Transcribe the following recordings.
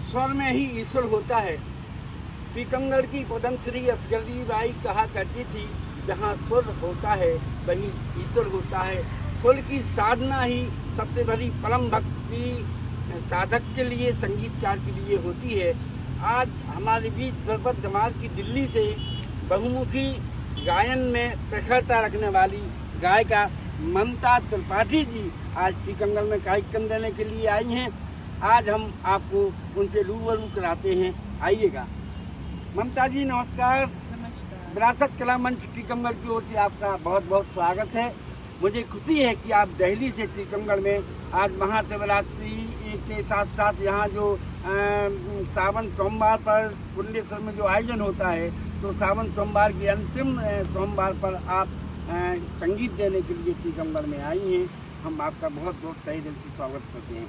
स्वर में ही ईश्वर होता है। टीकमगढ़ की पद्मश्री असगरी बाई कहा करती थी, जहाँ स्वर होता है वहीं ईश्वर होता है। स्वर की साधना ही सबसे बड़ी परम भक्ति साधक के लिए, संगीतकार के लिए होती है। आज हमारे बीच द्रौपद धमाल की दिल्ली से बहुमुखी गायन में प्रखरता रखने वाली गायिका ममता त्रिपाठी जी आज टीकमगढ़ में कार्यक्रम देने के लिए आई हैं। आज हम आपको उनसे रूबरू कराते हैं, आइएगा। ममता जी नमस्कार। नमस्कार। विरासत कला मंच टीकमगढ़ की ओर से आपका बहुत बहुत स्वागत है। मुझे खुशी है कि आप दिल्ली से टीकमगढ़ में आज महाशिवरात्रि के साथ साथ यहाँ जो सावन सोमवार पर कुंडेश्वर में जो आयोजन होता है, तो सावन सोमवार के अंतिम सोमवार पर आप संगीत देने के लिए टीकमगढ़ में आई हैं। हम आपका बहुत बहुत तहे दिल से स्वागत करते हैं।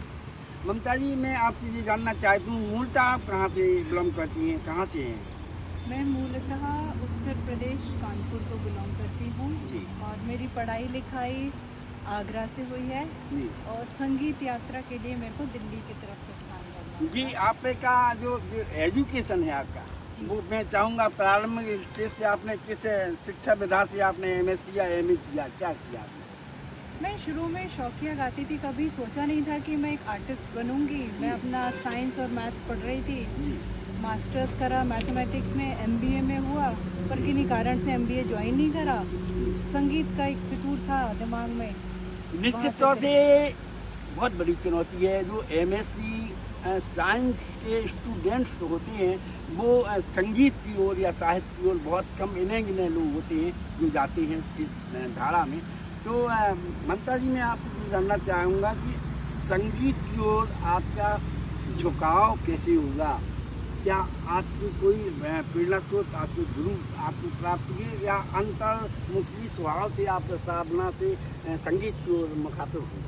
ममता जी, मैं आपसे ये जानना चाहती हूँ, मूलतः आप कहाँ से बिलोंग करती हैं, कहाँ से हैं? मैं मूलतः उत्तर प्रदेश कानपुर को बिलोंग करती हूँ और मेरी पढ़ाई लिखाई आगरा से हुई है और संगीत यात्रा के लिए मेरे को दिल्ली की तरफ प्रस्थान करना है। जी, आपका जो एजुकेशन है आपका, वो मैं चाहूँगा प्रारंभिक स्टेज से आपने किस शिक्षा विधा से आपने MSc या MA किया, क्या किया आपने? मैं शुरू में शौकिया गाती थी, कभी सोचा नहीं था कि मैं एक आर्टिस्ट बनूंगी। मैं अपना साइंस और मैथ्स पढ़ रही थी, मास्टर्स करा मैथमेटिक्स में, MBA में हुआ, पर किन्हीं कारण से MBA ज्वाइन नहीं करा। संगीत का एक फितूर था दिमाग में। निश्चित तौर से बहुत बड़ी चुनौती है। जो MSc साइंस के स्टूडेंट्स होते हैं वो संगीत की ओर या साहित्य की ओर बहुत कम इन्हें लोग होते हैं जो जाते हैं इस धारा में। तो ममता जी, मैं आपसे जानना चाहूँगा कि संगीत की ओर आपका झुकाव कैसे होगा? क्या आपकी कोई प्रेरणा स्रोत, आपके गुरु आपको प्राप्त हुए या अंतर्मुखी स्वभाव से आप साधना से संगीत की ओर मुखातिब हुए?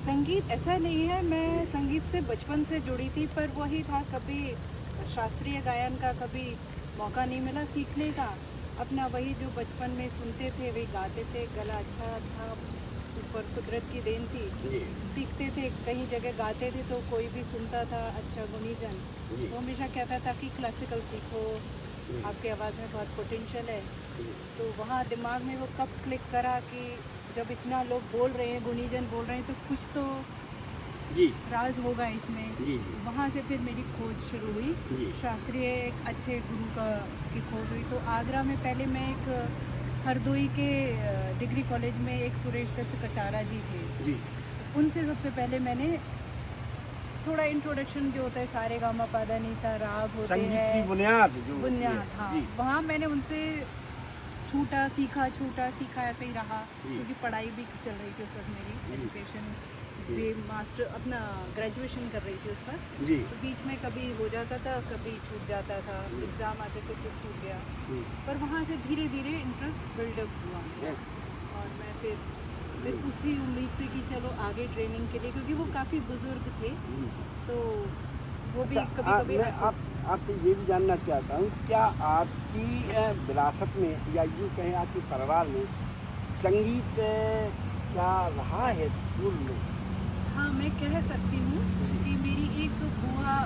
संगीत ऐसा नहीं है, मैं संगीत से बचपन से जुड़ी थी, पर वही था, कभी शास्त्रीय गायन का कभी मौका नहीं मिला सीखने का। अपना वही जो बचपन में सुनते थे वही गाते थे, गला अच्छा था, ऊपर कुदरत की देन थी। सीखते थे, कहीं जगह गाते थे तो कोई भी सुनता था, अच्छा गुणीजन, तो हमेशा कहता था कि क्लासिकल सीखो, आपकी आवाज़ में बहुत पोटेंशियल है। तो वहाँ दिमाग में वो कब क्लिक करा कि जब इतना लोग बोल रहे हैं, गुणीजन बोल रहे हैं, तो कुछ तो राज होगा इसमें। वहाँ से फिर मेरी खोज शुरू हुई, शास्त्रीय एक अच्छे गुरु की खोज हुई। तो आगरा में पहले मैं एक हरदोई के डिग्री कॉलेज में एक सुरेश दत्त कटारा जी थे, उनसे सबसे पहले मैंने थोड़ा इंट्रोडक्शन जो होता है, सारे गामा पादा नीसा राग होते हैं, बुनियाद, हाँ, वहाँ मैंने उनसे छूटा सीखा ऐसे ही रहा, क्योंकि पढ़ाई भी चल रही थी उस वक्त मेरी, एजुकेशन भी, मास्टर अपना ग्रेजुएशन कर रही थी उस वक्त। तो बीच में कभी हो जाता था, कभी छूट जाता था, एग्जाम आते थे तो छूट गया, पर वहाँ से धीरे धीरे इंटरेस्ट बिल्डअप हुआ और मैं फिर उसी उम्मीद से कि चलो आगे ट्रेनिंग के लिए, क्योंकि वो काफ़ी बुजुर्ग थे, तो वो भी कभी मैं आपसे ये भी जानना चाहता हूँ, क्या आपकी विरासत में या यूँ कहें आपके परिवार में संगीत क्या रहा है पूर्व में? हाँ, मैं कह सकती हूँ कि मेरी एक बुआ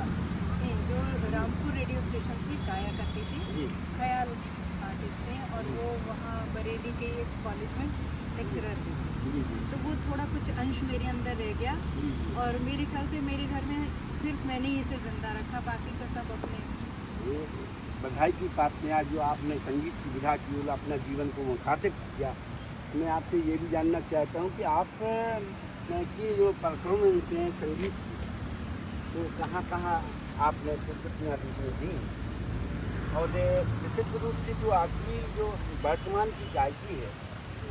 थी जो रामपुर रेडियो स्टेशन से गाया करती थी, ख्याल आर्टिस्ट थे, और वो वहाँ बरेली के एक कॉलेज में लेक्चरर थे। तो वो थोड़ा कुछ अंश मेरे अंदर रह गया और मेरे ख्याल से मेरे घर में सिर्फ मैंने ही इसे जिंदा रखा, बाकी तो सब अपने। बधाई की बात में आज जो आपने संगीत की विधा की ओर अपना जीवन को मुखातिब किया। मैं आपसे ये भी जानना चाहता हूँ कि आप की जो परफॉर्मेंस है संगीत की, तो कहाँ कहाँ आपने प्रस्तुतियाँ दी, और विशुद्ध रूप से जो आपकी जो वर्तमान की गायकी है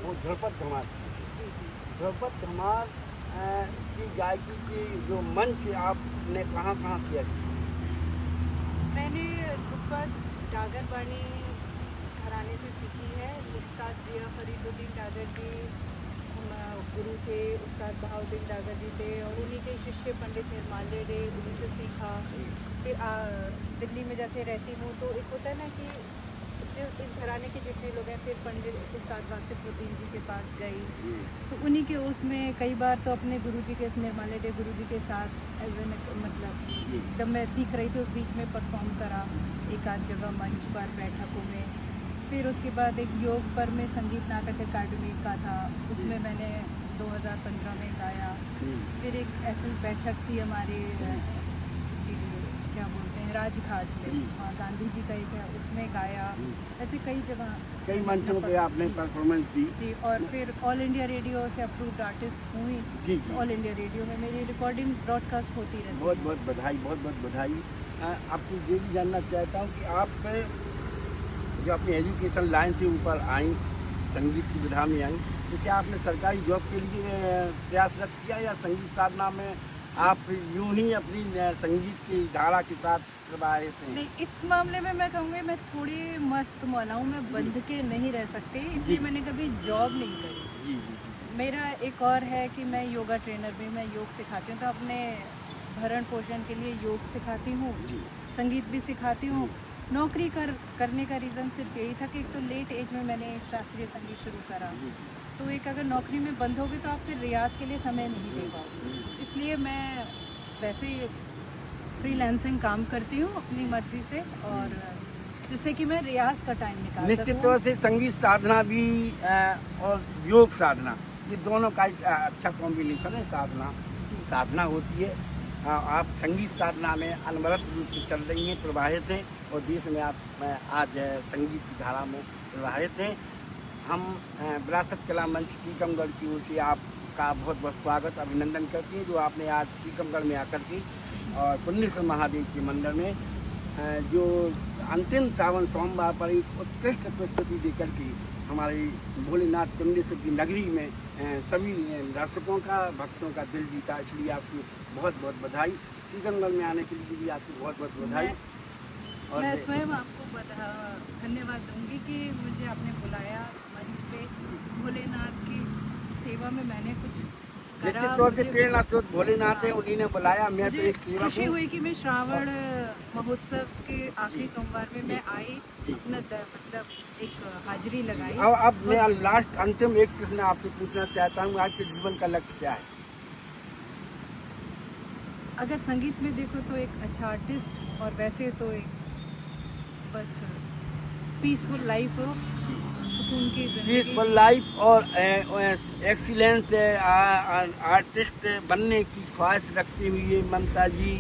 वो द्रौपद धमाल की गायकी की जो मंच आपने कहाँ कहाँ शेयर की? मैंने ध्रुपद डागर बानी घराने से सीखी है। उस्ताद जिया फरीदुद्दीन डागर जी गुरु थे, उस्ताद बहाउद्दीन डागर जी थे, और उन्हीं के शिष्य पंडित निर्माल्य थे, उन्हीं से सीखा। फिर दिल्ली में जैसे रहती हूँ तो एक होता है ना कि इस घराने के जितने लोग हैं, फिर पंडित उस्ताद वासिफुद्दीन जी के पास गई, तो उन्हीं के उसमें कई बार तो अपने गुरुजी के, निर्मले डे गुरुजी के साथ मतलब जब मैं सीख रही थी उस बीच में परफॉर्म करा एक आध जगह मंच पर, बैठकों में। फिर उसके बाद एक योग पर में संगीत नाटक अकादमी का था, उसमें मैंने 2015 में गाया। फिर एक ऐसी बैठक थी हमारे क्या बोलते हैं राजघाट में, गांधी जी का एक है, उसमें गाया। ऐसे कई जगह, कई मंचों पे आपने परफॉर्मेंस दी जी। और फिर ऑल इंडिया रेडियो से अप्रूव्ड आर्टिस्ट हुई जी। ऑल इंडिया रेडियो में मेरी रिकॉर्डिंग ब्रॉडकास्ट होती रहती है। बहुत बहुत बधाई, बहुत बहुत बधाई। आपसे ये भी जानना चाहता हूँ कि आप जो अपनी एजुकेशन लाइन से ऊपर आई, संगीत की विधा में आई, तो क्या आपने सरकारी जॉब के लिए प्रयासरत किया या संगीत साधना में आप यूं ही अपनी संगीत की धारा के साथ करवाए थे? नहीं, इस मामले में मैं कहूँगी मैं थोड़ी मस्त मौला हूँ, मैं बंध के नहीं रह सकती, इसलिए मैंने कभी जॉब नहीं करी। जी जी। मेरा एक और है कि मैं योगा ट्रेनर भी, मैं योग सिखाती हूँ, तो अपने भरण पोषण के लिए योग सिखाती हूँ, संगीत भी सिखाती हूँ। नौकरी करने का रीज़न सिर्फ यही था कि एक तो लेट एज में मैंने शास्त्रीय संगीत शुरू करा, तो एक अगर नौकरी में बंद होगी तो आप फिर रियाज के लिए समय नहीं दे पाओगे, इसलिए मैं वैसे ही फ्रीलांसिंग काम करती हूँ अपनी मर्जी से, और जिससे कि मैं रियाज का टाइम निकाल सकूं। निश्चित तौर से संगीत साधना भी और योग साधना, ये दोनों का एक अच्छा कॉम्बिनेशन है। साधना होती है। आप संगीत साधना में अनवरत रूप से चल रही हैं, प्रवाहित हैं, और देश में आप आज संगीत की धारा में प्रवाहित हैं। हम विरासत कला मंच टीकमगढ़ की ओर से आपका बहुत बहुत स्वागत, अभिनंदन करते हैं, जो आपने आज टीकमगढ़ में आकर के और पुण्येश्वर महादेव के मंदिर में जो अंतिम सावन सोमवार पर एक उत्कृष्ट प्रस्तुति देकर के हमारे भोलेनाथ पुण्येश्वर की नगरी में सभी दर्शकों का, भक्तों का दिल जीता, इसलिए आपकी बहुत बहुत बधाई। टीकमगढ़ में आने के लिए भी आपकी बहुत बहुत बधाई। और मैं स्वयं आपको धन्यवाद दूंगी कि मुझे आपने बुलाया मंच पे, भोलेनाथ की सेवा में मैंने कुछ करा। निश्चित तौर से प्रेरणा स्रोत भोलेनाथ है, उन्हीं ने बुलाया। मैं तो एक सेवा खुशी हुई कि मैं श्रावण महोत्सव के आखिरी सोमवार में मैं आई, अपना मतलब एक हाजिरी लगाई। अब मैं लास्ट अंतिम एक प्रश्न आपसे पूछना चाहता हूँ, आज के जीवन का लक्ष्य क्या है? अगर संगीत में देखो तो एक अच्छा आर्टिस्ट, और वैसे तो एक बस पीसफुल लाइफ हो, सुकून की जिंदगी, पीसफुल लाइफ और एक्सीलेंस आर्टिस्ट बनने की ख्वाहिश रखते हुए ममता जी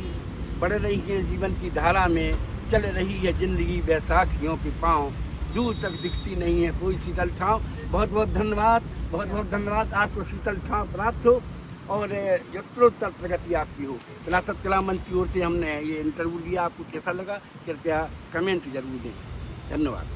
बढ़ रही है जीवन की धारा में। चल रही है जिंदगी बैसाखियों के पाँव, दूर तक दिखती नहीं है कोई शीतल छाँव। बहुत बहुत धन्यवाद, बहुत बहुत धन्यवाद। आपको शीतल छाँव प्राप्त हो और यत्रोत्तर प्रगति आपकी हो। विरासत कला मंच की ओर से हमने ये इंटरव्यू लिया, आपको कैसा लगा कृपया कमेंट जरूर दें। धन्यवाद।